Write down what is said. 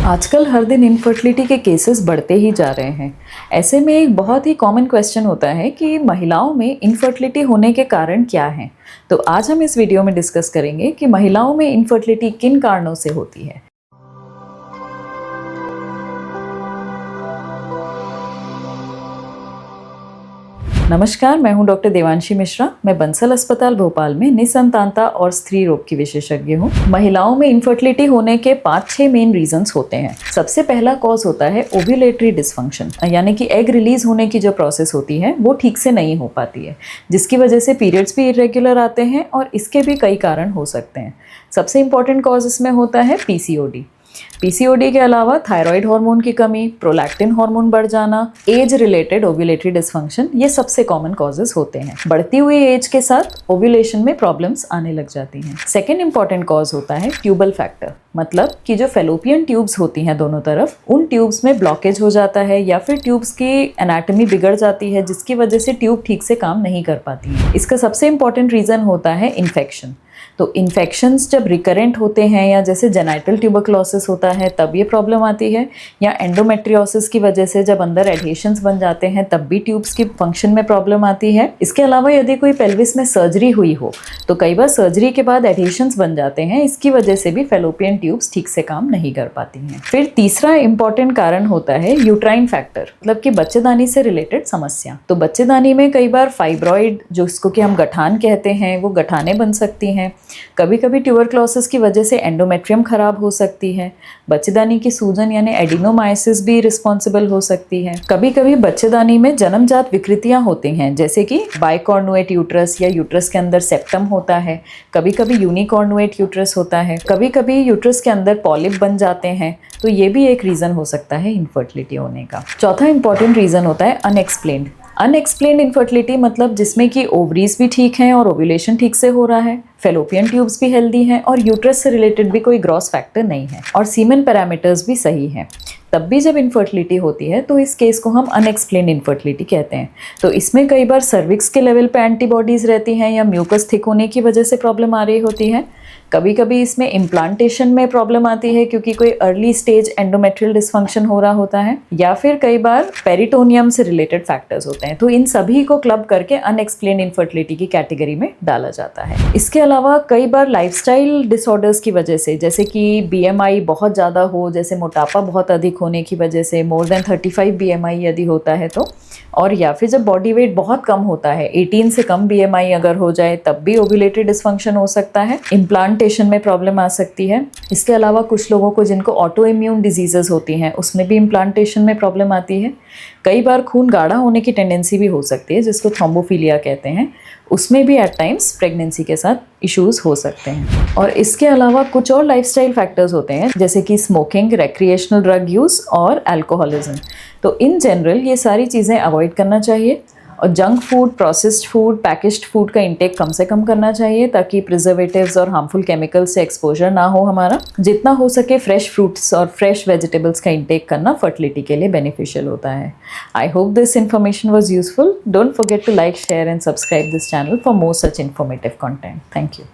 आजकल हर दिन इनफर्टिलिटी के केसेस बढ़ते ही जा रहे हैं। ऐसे में एक बहुत ही कॉमन क्वेश्चन होता है कि महिलाओं में इनफर्टिलिटी होने के कारण क्या हैं। तो आज हम इस वीडियो में डिस्कस करेंगे कि महिलाओं में इनफर्टिलिटी किन कारणों से होती है। नमस्कार, मैं हूं डॉक्टर देवांशी मिश्रा। मैं बंसल अस्पताल भोपाल में निसंतानता और स्त्री रोग की विशेषज्ञ हूं। महिलाओं में इनफर्टिलिटी होने के 5-6 मेन रीजंस होते हैं। सबसे पहला कॉज होता है ओव्यूलेटरी डिसफंक्शन, यानी कि एग रिलीज होने की जो प्रोसेस होती है वो ठीक से नहीं हो पाती है, जिसकी वजह से पीरियड्स भी इरेगुलर आते हैं और इसके भी कई कारण हो सकते हैं। सबसे इंपॉर्टेंट कॉज इसमें होता है पीसीओडी। पीसीओडी के अलावा थायराइड हार्मोन की कमी, प्रोलैक्टिन हार्मोन बढ़ जाना, एज रिलेटेड ओव्यूलेटरी डिसफंक्शन, ये सबसे कॉमन कॉजेज होते हैं। बढ़ती हुई एज के साथ ओव्यूलेशन में प्रॉब्लम्स आने लग जाती हैं। सेकेंड इंपॉर्टेंट कॉज होता है ट्यूबल फैक्टर, मतलब कि जो फेलोपियन ट्यूब्स होती हैं दोनों तरफ, उन ट्यूब्स में ब्लॉकेज हो जाता है या फिर ट्यूब्स की एनाटॉमी बिगड़ जाती है, जिसकी वजह से ट्यूब ठीक से काम नहीं कर पाती है। इसका सबसे इंपॉर्टेंट रीजन होता है इन्फेक्शन। तो इन्फेक्शंस जब रिकरेंट होते हैं या जैसे जेनाइटल ट्यूबरक्लोसिस होता है तब ये प्रॉब्लम आती है, या एंडोमेट्रियोसिस की वजह से जब अंदर एडहेशंस बन जाते हैं तब भी ट्यूब्स की फंक्शन में प्रॉब्लम आती है। इसके अलावा यदि कोई पेल्विस में सर्जरी हुई हो तो कई बार सर्जरी के बाद एडहेशंस बन जाते हैं, इसकी वजह से भी फेलोपियन ट्यूब्स ठीक से काम नहीं कर पाती हैं। फिर तीसरा इंपॉर्टेंट कारण होता है यूट्राइन फैक्टर, मतलब कि बच्चेदानी से रिलेटेड समस्या। तो बच्चेदानी में कई बार फाइब्रॉइड, जो इसको कि हम गठान कहते हैं, वो गठाने बन सकती हैं। कभी कभी ट्यूबरक्लोसिस की वजह से एंडोमेट्रियम खराब हो सकती है। बच्चेदानी की सूजन यानी एडिनोमाइसिस भी रिस्पॉन्सिबल हो सकती है। कभी कभी बच्चेदानी में जन्मजात विकृतियां होती हैं, जैसे कि बाइकॉर्नुएट यूट्रस या यूट्रस के अंदर सेप्टम होता है। कभी कभी यूनिकॉर्नुएट यूट्रस होता है। कभी कभी यूट्रस के अंदर पॉलिप बन जाते हैं। तो ये भी एक रीजन हो सकता है इनफर्टिलिटी होने का। चौथा इंपॉर्टेंट रीजन होता है अनएक्सप्लेन्ड। अनएक्सप्लेन्ड इनफर्टिलिटी, मतलब जिसमें कि ओवरीज भी ठीक हैं और ओव्यूलेशन ठीक से हो रहा है, फेलोपियन ट्यूब्स भी हेल्दी हैं और यूट्रस से रिलेटेड भी कोई ग्रॉस फैक्टर नहीं है और सीमेन पैरामीटर्स भी सही हैं। तब भी जब इनफर्टिलिटी होती है तो इस केस को हम अनएक्सप्लेन्ड इनफर्टिलिटी कहते हैं। तो इसमें कई बार सर्विक्स के लेवल पे एंटीबॉडीज़ रहती हैं या म्यूकस थिक होने की वजह से प्रॉब्लम आ रही होती है। कभी कभी इसमें इम्प्लांटेशन में प्रॉब्लम आती है क्योंकि कोई अर्ली स्टेज एंडोमेट्रियल डिसफंक्शन हो रहा होता है, या फिर कई बार पेरिटोनियम से रिलेटेड फैक्टर्स होते हैं। तो इन सभी को क्लब करके अनएक्सप्लेन्ड इनफर्टिलिटी की कैटेगरी में डाला जाता है। इसके अलावा कई बार लाइफस्टाइल डिसऑर्डर्स की वजह से, जैसे कि बीएमआई बहुत ज़्यादा हो, जैसे मोटापा बहुत अधिक होने की वजह से, मोर देन 35 बीएमआई यदि होता है तो, और या फिर जब बॉडी वेट बहुत कम होता है, 18 से कम बीएमआई अगर हो जाए तब भी ओव्यूलेटरी डिसफंक्शन हो सकता है। इम्प्लांटेशन में प्रॉब्लम आ सकती है। इसके अलावा कुछ लोगों को जिनको ऑटो इम्यून डिजीजेस होती हैं उसमें भी इम्प्लांटेशन में प्रॉब्लम आती है। कई बार खून गाढ़ा होने की टेंडेंसी भी हो सकती है, जिसको थ्रोम्बोफिलिया कहते हैं। उसमें भी एट टाइम्स प्रेगनेंसी के साथ इश्यूज हो सकते हैं। और इसके अलावा कुछ और लाइफस्टाइल फैक्टर्स होते हैं, जैसे कि स्मोकिंग, रिक्रिएशनल ड्रग यूज़ और अल्कोहलिज्म। तो इन जनरल ये सारी चीज़ें अवॉइड करना चाहिए और junk food, processed food, packaged food का इंटेक कम से कम करना चाहिए, ताकि प्रिजर्वेटिव्स और हार्मफुल केमिकल्स से एक्सपोजर ना हो हमारा। जितना हो सके फ्रेश फ्रूट्स और फ्रेश वेजिटेबल्स का इंटेक करना फर्टिलिटी के लिए बेनिफिशियल होता है। I hope this information was useful. Don't forget to like, share and subscribe this channel for more such informative content. Thank you.